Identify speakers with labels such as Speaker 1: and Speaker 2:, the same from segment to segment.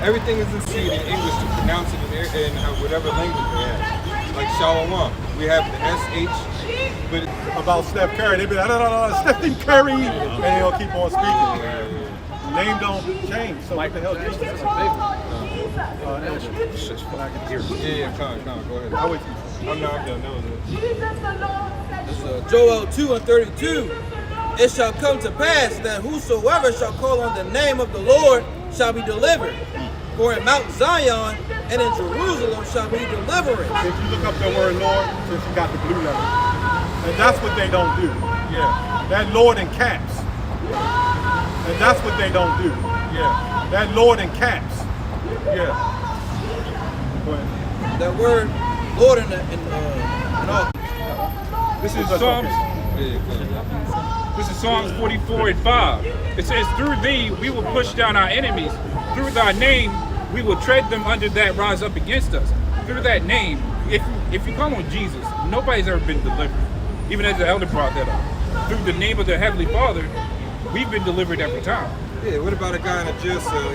Speaker 1: everything is in seed in English to pronounce it in whatever language we have. Like Shalom, we have the SH, but
Speaker 2: about Steph Curry, they be like, Stephen Curry, and they'll keep on speaking. Name don't change, so what the hell Jesus is
Speaker 1: yeah, come on, go ahead.
Speaker 2: I'm not done. That was it.
Speaker 3: Joel 2:32. It shall come to pass that whosoever shall call on the name of the Lord shall be delivered. For in Mount Zion and in Jerusalem shall be deliverance.
Speaker 2: If you look up the word Lord, since you got the blue letter, and that's what they don't do. Yeah, that Lord in caps. And that's what they don't do. Yeah, that Lord in caps. Yeah. Go ahead.
Speaker 3: That word Lord in all.
Speaker 4: This is Psalms. This is Psalms 44:5. It says, "Through thee we will push down our enemies. Through thy name we will tread them under that rise up against us." Through that name, if you call on Jesus, nobody's ever been delivered. Even as the elder brought that up. Through the name of the Heavenly Father, we've been delivered every time.
Speaker 1: Yeah, what about a guy in a jail cell?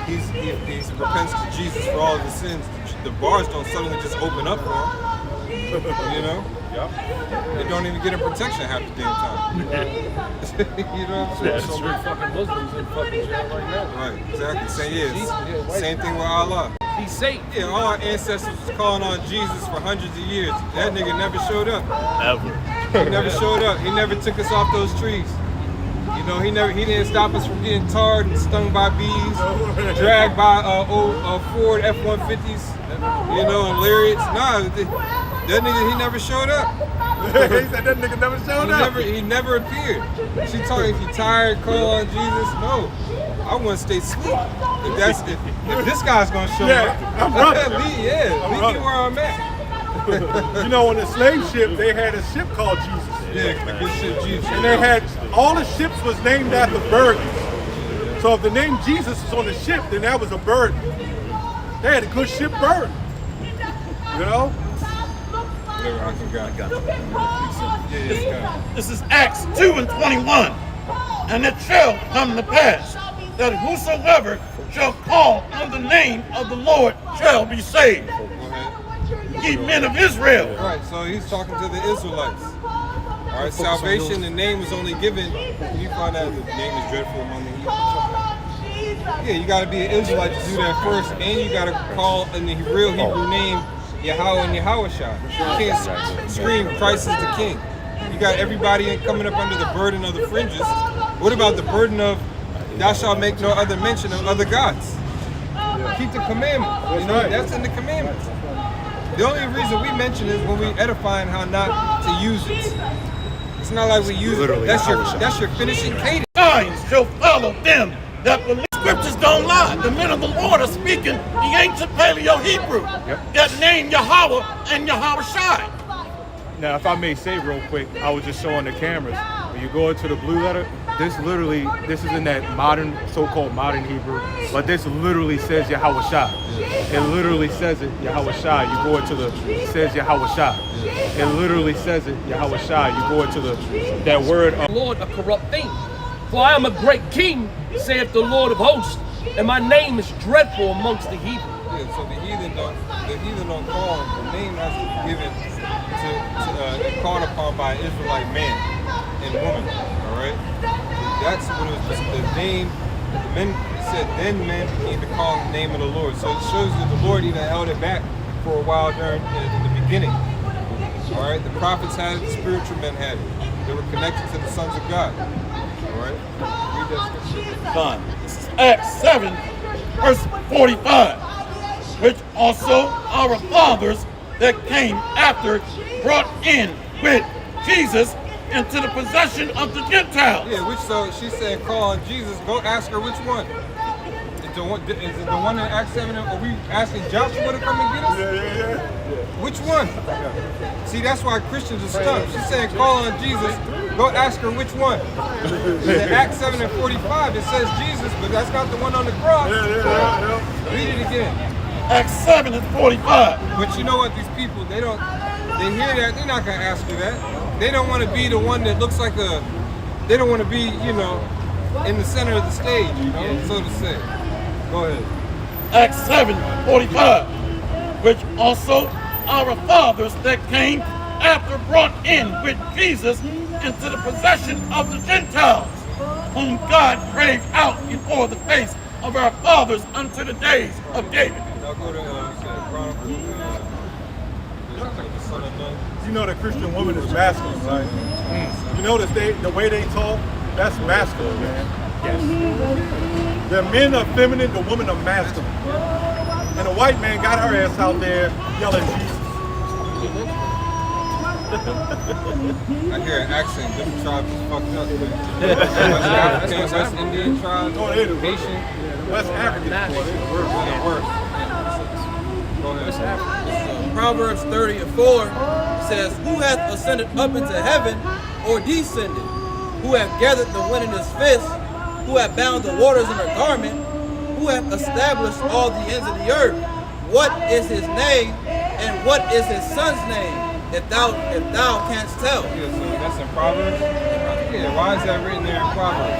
Speaker 1: He repents to Jesus for all of his sins. The bars don't suddenly just open up for him. You know?
Speaker 4: Yeah.
Speaker 1: They don't even get him protection half the damn time. You know what I'm saying?
Speaker 5: That's true. Fucking Muslims in fucking jail right now.
Speaker 1: Right, exactly. Same thing with Allah.
Speaker 5: He's safe.
Speaker 1: Yeah, all our ancestors was calling on Jesus for hundreds of years. That nigga never showed up.
Speaker 5: Ever.
Speaker 1: He never showed up. He never took us off those trees. You know, he didn't stop us from getting tarred and stung by bees, dragged by Ford F-150s, you know, and Lariats. Nah, that nigga, he never showed up.
Speaker 2: He said that nigga never showed up.
Speaker 1: He never appeared. She told him, if you're tired, call on Jesus. No, I want to stay asleep. If this guy's gonna show up,
Speaker 2: I'm running.
Speaker 1: leave me where I'm at.
Speaker 2: You know, on the slave ship, they had a ship called Jesus.
Speaker 1: Yeah, the good ship Jesus.
Speaker 2: And they had, all the ships was named after burdens. So if the name Jesus was on the ship, then that was a burden. They had a good ship burden. You know?
Speaker 6: This is Acts 2:21. And it shall come to pass that whosoever shall call on the name of the Lord shall be saved. Ye men of Israel.
Speaker 1: All right, so he's talking to the Israelites. All right, salvation, the name is only given. You find out the name is dreadful among the heathen. Yeah, you got to be an Israelite to do that first, and you got to call in the real Hebrew name Yahweh and Yahawashah. You can't scream Christ is the King. You got everybody coming up under the burden of the fringes. What about the burden of thou shalt make no other mention of other gods? Keep the commandment. You know, that's in the commandments. The only reason we mention is when we edifying how not to use it. It's not like we use it. That's your finishing cadence.
Speaker 6: Signs shall follow them that believe. Scriptures don't lie. The men of the Lord are speaking the ancient Paleo-Hebrew. That name Yahweh and Yahawashai.
Speaker 2: Now, if I may say real quick, I was just showing the cameras. When you go into the blue letter, this is in that modern, so-called modern Hebrew, but this literally says Yahawashai. It literally says it, Yahawashai. You go into it says Yahawashai. It literally says it, Yahawashai. You go into that word.
Speaker 5: Lord, a corrupt thing. For I am a great king, saith the Lord of hosts, and my name is dreadful amongst the heathen.
Speaker 1: Yeah, so the heathen don't call him. The name has to be given to called upon by an Israelite man and woman. All right, that's what it was. The name. The men said then men need to call on the name of the Lord. So it shows that the Lord even held it back for a while in the beginning. All right, the prophets had it, the spiritual men had it. They were connected to the sons of God. All right, read that scripture.
Speaker 6: Fine. This is Acts 7, verse 45, which also our fathers that came after brought in with Jesus into the possession of the Gentiles.
Speaker 1: Yeah, so she's saying call on Jesus. Go ask her which one. Is it the one in Acts 7? Are we asking Joshua to come and get us?
Speaker 2: Yeah.
Speaker 1: Which one? See, that's why Christians are stuck. She's saying call on Jesus. Go ask her which one. In Acts 7 and 45, it says Jesus, but that's not the one on the cross. Read it again.
Speaker 6: Acts 7 and 45.
Speaker 1: But you know what? These people, they hear that, they're not going to ask you that. They don't want to be the one that looks like they don't want to be, in the center of the stage, so to say. Go ahead.
Speaker 6: Acts 7:45, which also our fathers that came after brought in with Jesus into the possession of the Gentiles, whom God drave out before the face of our fathers unto the days of David.
Speaker 1: Now go to Chronicles, the son of Nun.
Speaker 2: You know the Christian woman is masculine, right? You notice the way they talk, that's masculine, man. Yes. The men are feminine, the women are masculine. And the white man got her ass out there yelling Jesus.
Speaker 1: I hear an accent, different tribes is fucked up, man. West African, West Indian tribes,
Speaker 2: Oh, they the
Speaker 1: Haitian,
Speaker 2: West African boy, they the worst.
Speaker 1: they're worse. Go ahead.
Speaker 3: Proverbs 30:4 says, "Who hath ascended up into heaven, or descended? Who hath gathered the wind in his fist? Who hath bound the waters in a garment? Who hath established all the ends of the earth? What is his name, and what is his son's name? If thou canst tell."
Speaker 1: Yeah, so that's in Proverbs? Yeah, why is that written there in Proverbs?